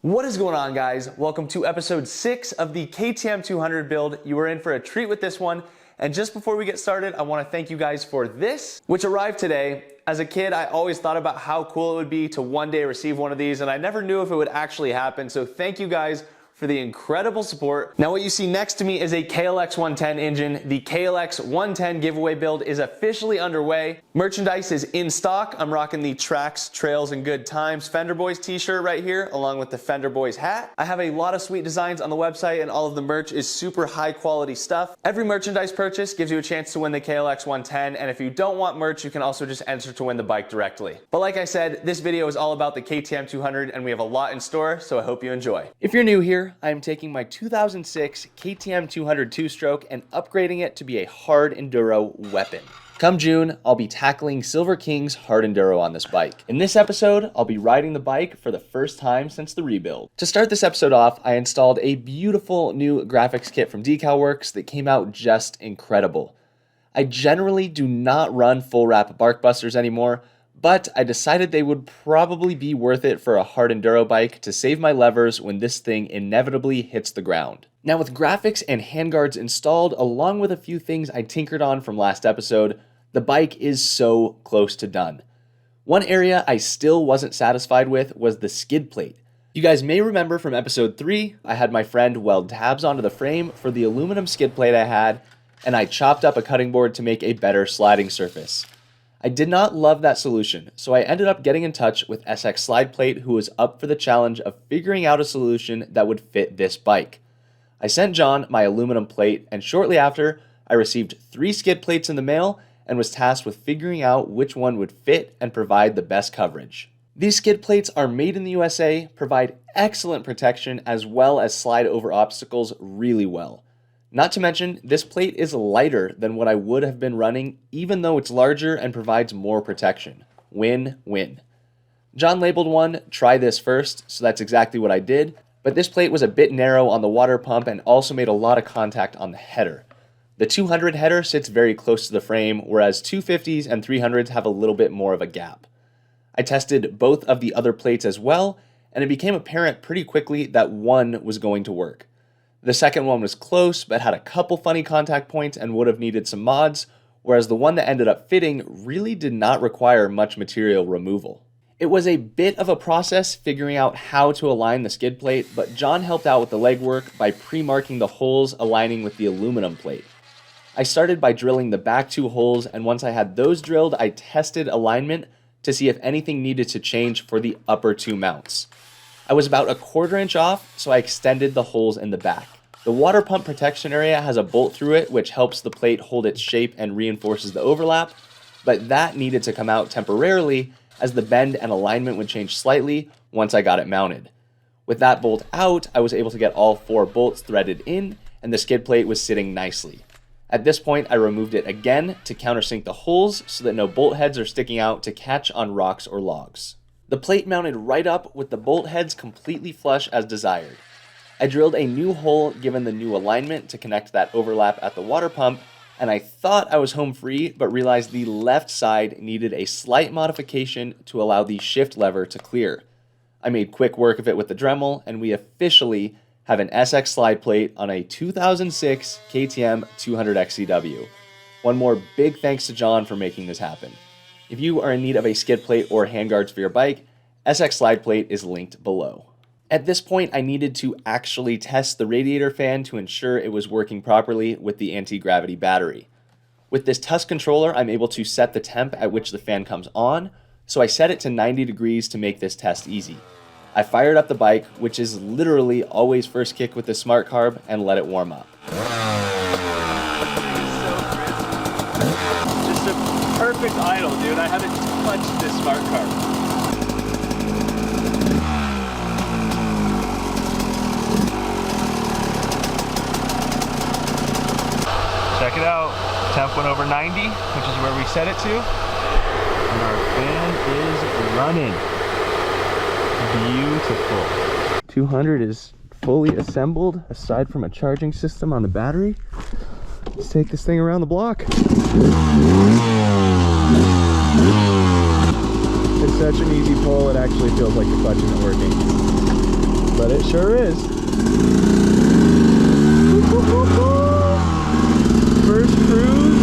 What is going on, guys? Welcome to episode 6 of the KTM 200 build. You are in for a treat with this one. And just before we get started, I want to thank you guys for this, which arrived today. As a kid, I always thought about how cool it would be to one day receive one of these, and I never knew if it would actually happen. So thank you guys for the incredible support. Now what you see next to me is a KLX 110 engine. The KLX 110 giveaway build is officially underway. Merchandise is in stock. I'm rocking the Tracks, Trails, and Good Times Fender Boys t-shirt right here, along with the Fender Boys hat. I have a lot of sweet designs on the website, and all of the merch is super high quality stuff. Every merchandise purchase gives you a chance to win the KLX 110, and if you don't want merch, you can also just enter to win the bike directly. But like I said, this video is all about the KTM 200, and we have a lot in store, so I hope you enjoy. If you're new here, I am taking my 2006 KTM 200 two-stroke and upgrading it to be a hard enduro weapon. Come June, I'll be tackling Silver King's hard enduro on this bike. In this episode, I'll be riding the bike for the first time since the rebuild. To start this episode off, I installed a beautiful new graphics kit from DeCal Works that came out just incredible. I generally do not run full wrap bark busters anymore, but I decided they would probably be worth it for a hard enduro bike to save my levers when this thing inevitably hits the ground. Now with graphics and handguards installed, along with a few things I tinkered on from last episode, the bike is so close to done. One area I still wasn't satisfied with was the skid plate. You guys may remember from episode 3, I had my friend weld tabs onto the frame for the aluminum skid plate I had, and I chopped up a cutting board to make a better sliding surface. I did not love that solution, so I ended up getting in touch with SXSlideplate, who was up for the challenge of figuring out a solution that would fit this bike. I sent John my aluminum plate, and shortly after, I received 3 skid plates in the mail and was tasked with figuring out which one would fit and provide the best coverage. These skid plates are made in the USA, provide excellent protection, as well as slide over obstacles really well. Not to mention, this plate is lighter than what I would have been running, even though it's larger and provides more protection. Win-win. John labeled one, "Try this first," so that's exactly what I did, but this plate was a bit narrow on the water pump and also made a lot of contact on the header. The 200 header sits very close to the frame, whereas 250s and 300s have a little bit more of a gap. I tested both of the other plates as well, and it became apparent pretty quickly that one was going to work. The second one was close, but had a couple funny contact points and would have needed some mods, whereas the one that ended up fitting really did not require much material removal. It was a bit of a process figuring out how to align the skid plate, but John helped out with the legwork by pre-marking the holes aligning with the aluminum plate. I started by drilling the back 2 holes, and once I had those drilled, I tested alignment to see if anything needed to change for the upper 2 mounts. I was about a 1/4 inch off, so I extended the holes in the back. The water pump protection area has a bolt through it, which helps the plate hold its shape and reinforces the overlap, but that needed to come out temporarily as the bend and alignment would change slightly once I got it mounted. With that bolt out, I was able to get all 4 bolts threaded in, and the skid plate was sitting nicely. At this point, I removed it again to countersink the holes so that no bolt heads are sticking out to catch on rocks or logs. The plate mounted right up with the bolt heads completely flush as desired. I drilled a new hole given the new alignment to connect that overlap at the water pump, and I thought I was home free, but realized the left side needed a slight modification to allow the shift lever to clear. I made quick work of it with the Dremel, and we officially have an SXSlideplate on a 2006 KTM 200 XCW. One more big thanks to John for making this happen. If you are in need of a skid plate or handguards for your bike, SXSlideplate is linked below. At this point, I needed to actually test the radiator fan to ensure it was working properly with the anti-gravity battery. With this Tusk controller, I'm able to set the temp at which the fan comes on, so I set it to 90 degrees to make this test easy. I fired up the bike, which is literally always first kick with the SmartCarb, and let it warm up. Just a perfect idle, dude. I haven't touched this SmartCarb. Check it out. Temp went over 90, which is where we set it to. And our fan is running. Beautiful. 200 is fully assembled, aside from a charging system on the battery. Let's take this thing around the block. It's such an easy pull, it actually feels like the clutch isn't working. It sure is. First cruise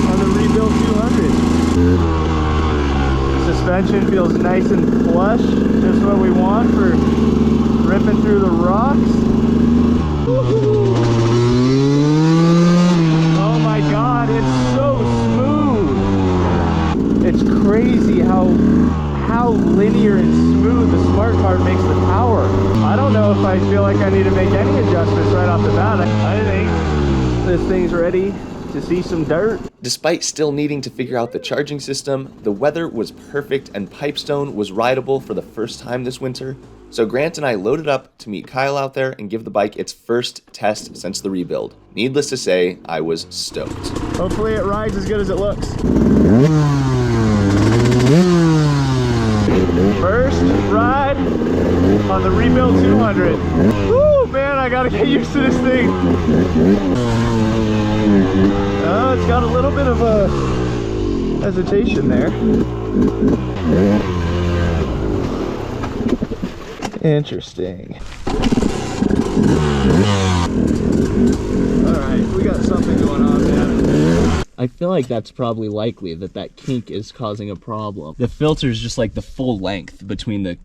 on the rebuilt 200. Suspension feels nice and flush, just what we want for ripping through the rocks. Oh my god, it's so smooth. It's crazy how linear and smooth the SmartCarb makes the power. I don't know if I feel like I need to make any adjustments right off the bat. I think this thing's ready to see some dirt. Despite still needing to figure out the charging system, the weather was perfect and Pipestone was rideable for the first time this winter. So Grant and I loaded up to meet Kyle out there and give the bike its first test since the rebuild. Needless to say, I was stoked. Hopefully it rides as good as it looks. First ride on the rebuilt 200. Woo, man, I gotta get used to this thing. Oh, it's got a little bit of a hesitation there. Interesting. Alright, we got something going on, man. I feel like that's probably likely that kink is causing a problem. The filter is just like the full length between the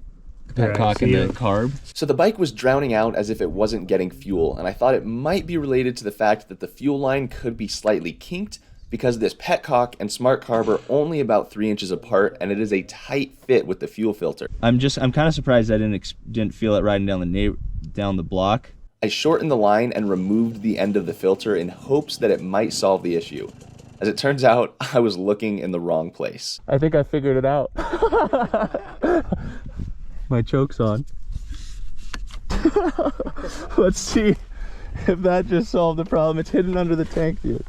petcock and the carb. So the bike was drowning out as if it wasn't getting fuel, and I thought it might be related to the fact that the fuel line could be slightly kinked because this petcock and SmartCarb are only about 3 inches apart, and it is a tight fit with the fuel filter. I'm kind of surprised I didn't feel it riding down the block. I shortened the line and removed the end of the filter in hopes that it might solve the issue. As it turns out, I was looking in the wrong place. I think I figured it out. My choke's on. Let's see if that just solved the problem. It's hidden under the tank, dude.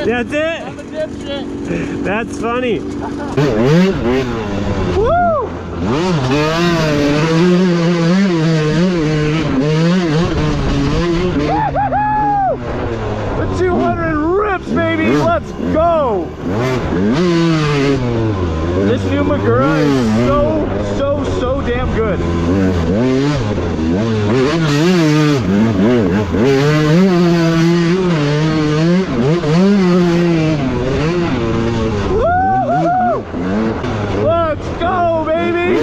That's it? I'm a dipshit. That's funny. Woo! The 200 rips, baby! Let's go! This new Magura is so damn good. Let's go, baby!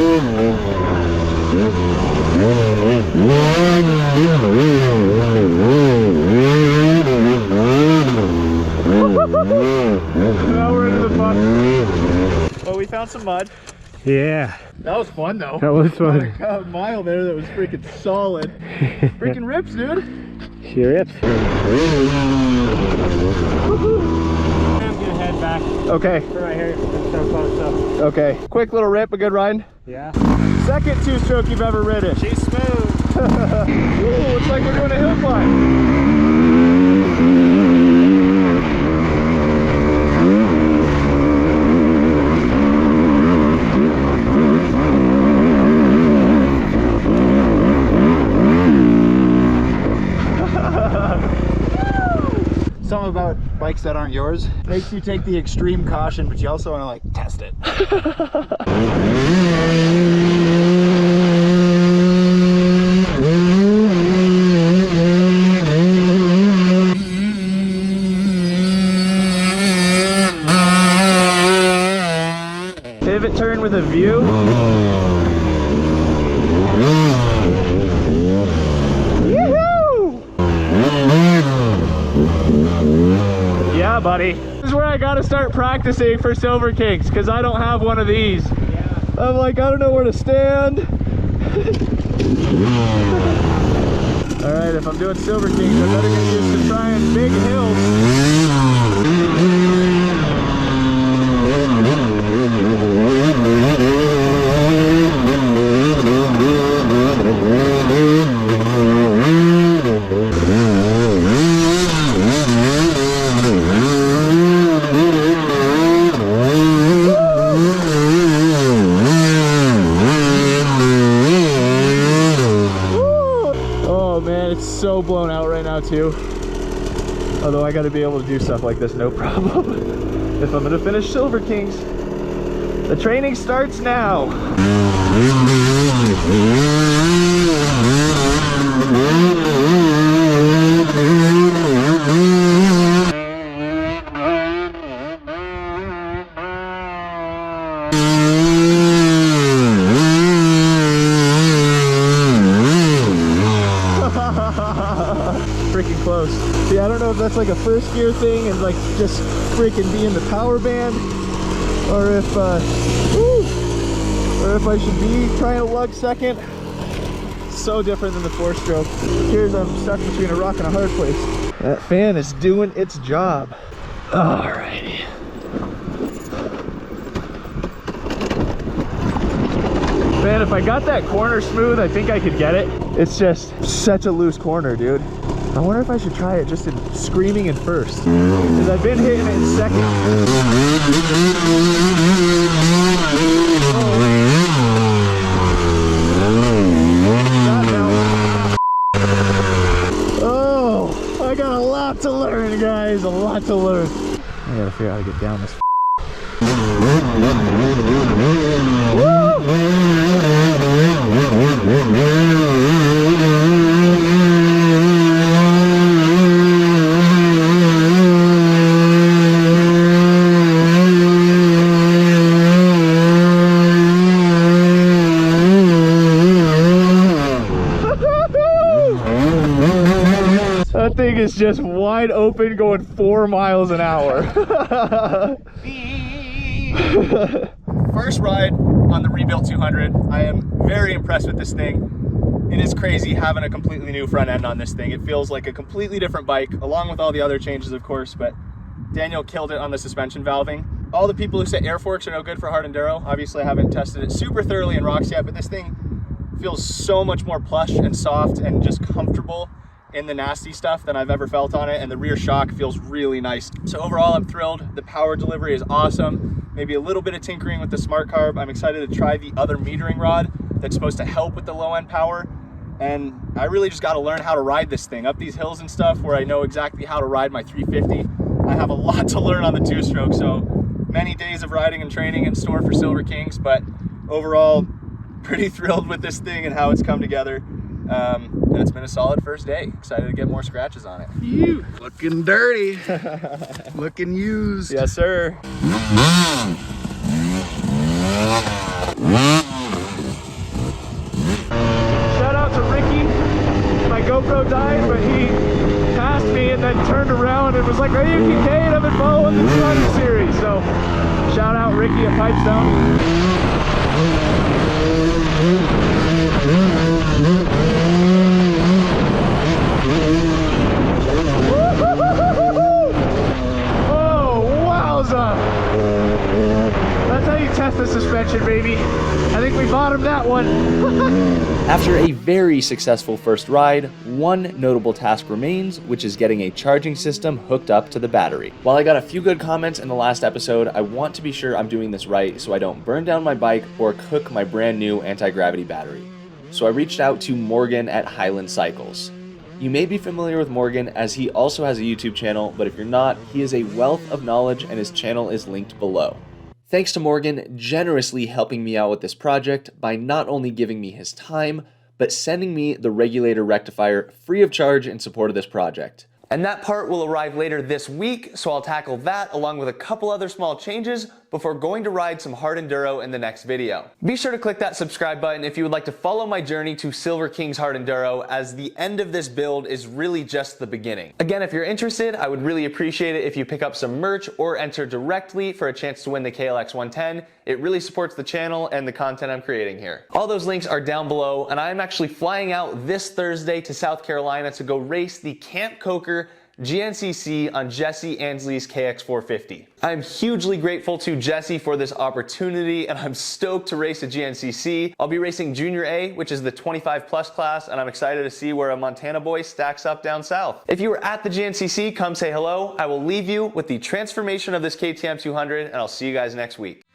Now we're into the fun. Well, we found some mud. Yeah. That was fun, though. That was fun. Got a mile there that was freaking solid. Freaking rips, dude. She rips. I'm gonna head back. Okay. Right here. Some fun stuff. Okay. Quick little rip, a good ride. Yeah. Second two-stroke you've ever ridden. She's smooth. Ooh, looks like we're doing a hill climb. Something about bikes that aren't yours makes you take the extreme caution, but you also want to like test it. Pivot turn with a view. Yeah, buddy. This is where I gotta start practicing for silver kicks, because I don't have one of these. Yeah. I'm like, I don't know where to stand. Alright, if I'm doing silver kicks, I better get used to trying big hills. it's so blown out right now too. Although I gotta be able to do stuff like this, no problem. If I'm gonna finish Silver Kings. The training starts now. Freaking close. See, I don't know if that's like a first gear thing and like just freaking be in the power band, or if I should be trying to lug second. So different than the 4-stroke. Here's I'm stuck between a rock and a hard place. That fan is doing its job. Alrighty. Man, if I got that corner smooth, I think I could get it. It's just such a loose corner, dude. I wonder if I should try it just in screaming in first, because I've been hitting it in second. Oh, I got a lot to learn, guys, a lot to learn. I gotta figure out how to get down this. That thing is just wide open going 4 miles an hour. First ride on the rebuilt 200. I am very impressed with this thing. It is crazy having a completely new front end on this thing. It feels like a completely different bike, along with all the other changes, of course, but Daniel killed it on the suspension valving. All the people who say air forks are no good for hard enduro, obviously I haven't tested it super thoroughly in rocks yet, but this thing feels so much more plush and soft and just comfortable in the nasty stuff than I've ever felt on it, and the rear shock feels really nice. So overall, I'm thrilled. The power delivery is awesome. Maybe a little bit of tinkering with the SmartCarb. I'm excited to try the other metering rod that's supposed to help with the low end power. And I really just got to learn how to ride this thing up these hills and stuff where I know exactly how to ride my 350. I have a lot to learn on the 2-stroke, so many days of riding and training in store for Silver Kings, but overall, pretty thrilled with this thing and how it's come together. And it's been a solid first day. Excited to get more scratches on it. You looking dirty. Looking used. Yes, sir. Shout out to Ricky. My GoPro died, but he passed me and then turned around and was like, "Are you Kincaid? I've been following the 200 series." So shout out Ricky at Pipestone. That's how you test the suspension, baby. I think we bottomed that one. After a very successful first ride, one notable task remains, which is getting a charging system hooked up to the battery. While I got a few good comments in the last episode, I want to be sure I'm doing this right so I don't burn down my bike or cook my brand new anti-gravity battery. So I reached out to Morgan at Highland Cycles. You may be familiar with Morgan as he also has a YouTube channel, but if you're not, he is a wealth of knowledge and his channel is linked below. Thanks to Morgan generously helping me out with this project by not only giving me his time, but sending me the regulator rectifier free of charge in support of this project. And that part will arrive later this week, so I'll tackle that along with a couple other small changes before going to ride some hard enduro in the next video. Be sure to click that subscribe button if you would like to follow my journey to Silver Kings hard enduro, as the end of this build is really just the beginning. Again, if you're interested, I would really appreciate it if you pick up some merch or enter directly for a chance to win the KLX 110. It really supports the channel and the content I'm creating here. All those links are down below, and I'm actually flying out this Thursday to South Carolina to go race the Camp Coker GNCC on Jesse Ansley's KX450. I'm hugely grateful to Jesse for this opportunity, and I'm stoked to race a GNCC. I'll be racing Junior A, which is the 25 plus class, and I'm excited to see where a Montana boy stacks up down south. If you were at the GNCC, come say hello. I will leave you with the transformation of this KTM 200, and I'll see you guys next week.